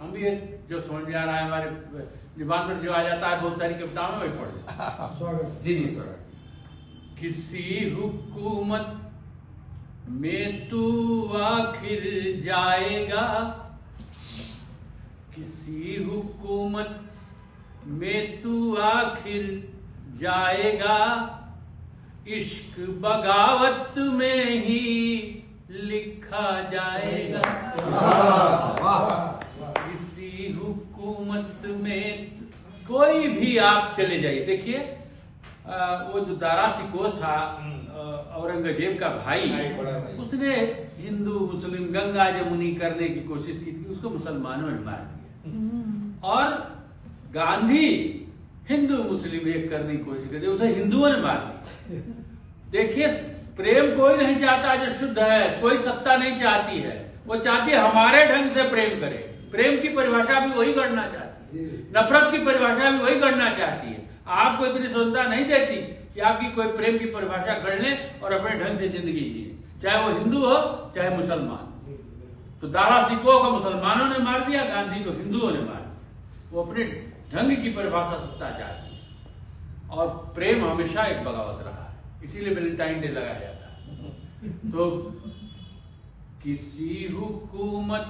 हम भी जो समझ में आ रहा है हमारे जुबान पर जो आ जाता है बहुत सारी कविताओं में वही पढ़ स्वागत जी जी स्वागत। किसी हुकूमत में तू आखिर जाएगा, किसी हुकूमत में तू आखिर जाएगा, इश्क बगावत में ही लिखा जाएगा। किसी हुकूमत में कोई भी आप चले जाइए, देखिए वो जो दारा सिकोस था औरंगजेब का भाई, उसने हिंदू मुस्लिम गंगा जमुनी करने की कोशिश की थी, उसको मुसलमानों ने मार दिया। और गांधी हिंदू मुस्लिम एक करने की कोशिश करते, उसे हिंदुओं ने मार दिया। देखिए प्रेम कोई नहीं चाहता जो शुद्ध है, कोई सत्ता नहीं चाहती है, वो चाहती है हमारे ढंग से प्रेम करे। प्रेम की परिभाषा भी वही करना चाहती है, नफरत की परिभाषा भी वही करना चाहती है। आपको इतनी स्वतंत्रता नहीं देती कि आपकी कोई प्रेम की परिभाषा कर ले और अपने ढंग से जिंदगी जिए, चाहे वो हिंदू हो चाहे मुसलमान। तो दारा सिकोह को मुसलमानों ने मार दिया, गांधी को हिंदुओं ने मार दिया। वो अपने ढंग की परिभाषा सत्ता चाहती है और प्रेम हमेशा एक बगावत रहा है, इसीलिए वैलेंटाइन डे लगाया जाता है। तो किसी हुकूमत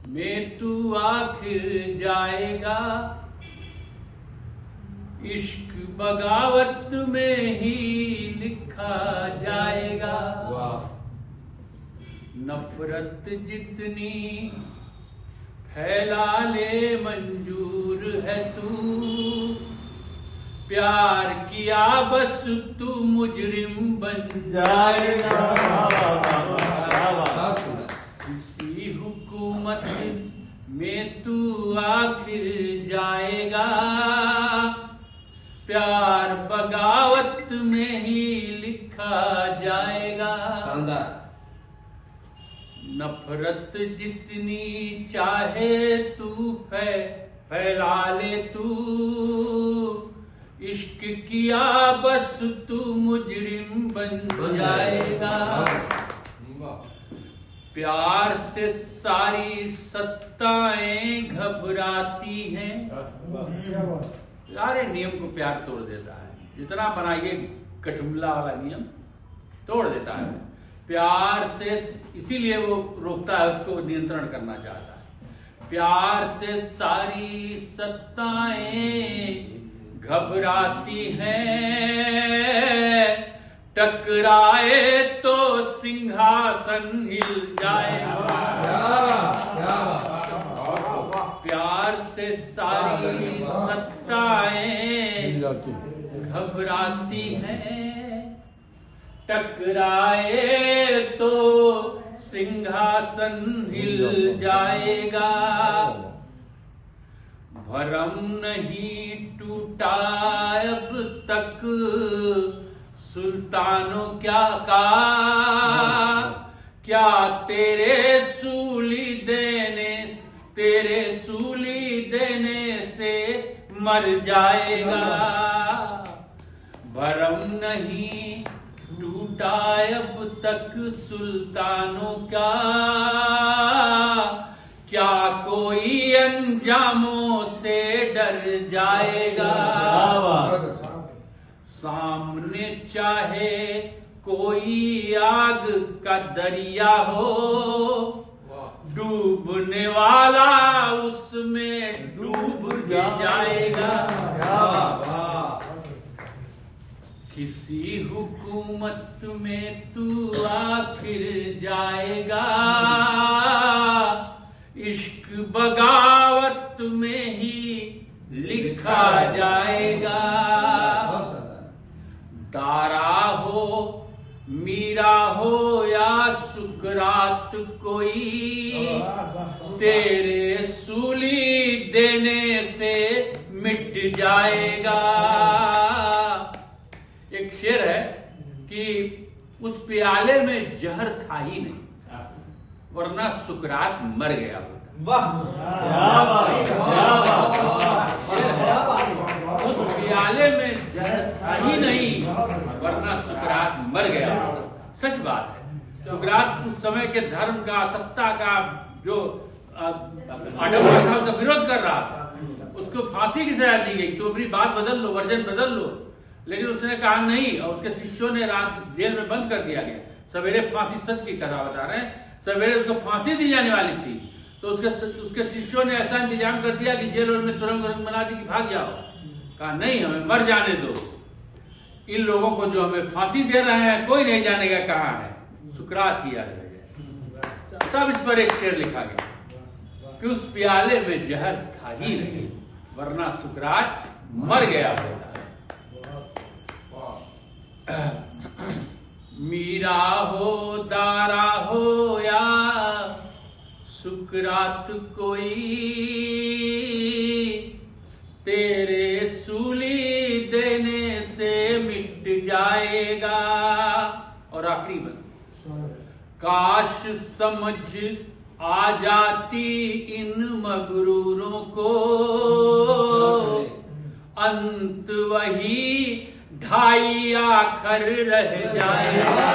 में तू आखिर जाएगा, इश्क बगावत में ही लिखा जाएगा। नफरत जितनी फैला ले मंजूर है तू, प्यार किया बस तू मुजरिम बन जाएगा। किसी हुकूमत में तू आखिर जाएगा, प्यार बगावत में ही लिखा जाएगा। शानदार। नफरत जितनी चाहे तू फैला ले तू, इश्क किया बस तू मुजरिम बन जाएगा। प्यार से सारी सत्ताएं घबराती हैं, सारे नियम को प्यार तोड़ देता है। जितना बनाइए कठुमला वाला नियम तोड़ देता है प्यार से, इसीलिए वो रोकता है, उसको नियंत्रण करना चाहता है। प्यार से सारी सत्ताएं घबराती हैं, टकराए तो सिंहासन हिल जाएगा। प्यार से सारी सत्ताएं घबराती हैं, टकराए तो सिंहासन हिल जाएगा। भरम नहीं टूटा अब तक सुल्तानों क्या तेरे सूली देने से मर जाएगा। भरम नहीं टूटा अब तक सुल्तानों क्या कोई अंजामों से डर जाएगा। सामने चाहे कोई आग का दरिया हो, डूबने वाला उसमें डूब जाएगा। किसी हुकूमत में तू आखिर जाएगा, इश्क बगावत में ही लिखा जाएगा। दारा हो मीरा हो या सुकरात कोई, तेरे सूली देने से मिट जाएगा। एक शेर है कि उस प्याले में जहर था ही नहीं, वरना सुकरात मर गया होता। उस प्याले में जहर था ही नहीं, वरना सुकरात मर गया होता। सच बात है। सुकरात उस समय के धर्म का, सत्ता का जो आडम्बर था, उसका विरोध कर रहा था, उसको फांसी की सजा दी गई। तो अपनी बात बदल लो, वर्जन बदल लो। लेकिन उसने कहा नहीं, और उसके शिष्यों ने रात जेल में बंद कर दिया गया। सवेरे फांसी, सच की कथा बता रहे हैं, सवेरे उसको फांसी दी जाने वाली थी, तो उसके शिष्यों ने ऐसा इंतजाम कर दिया कि जेल में सुरंग बना दी कि भाग जाओ। कहा नहीं, हमें मर जाने दो, इन लोगों को जो हमें फांसी दे रहे हैं कोई नहीं जानेगा कहाँ है, सुकरात ही याद रह जाए। तब इस पर एक शेर लिखा गया कि उस प्याले में जहर था ही नहीं, वरना सुकरात मर गया होता। मीरा हो, दारा हो या सुकरात कोई, तेरे सूली देने से मिट जाएगा। और आखिरी बात, काश समझ आ जाती इन मगरूरों को, अंत वही ढाई आखर रह जाएगा।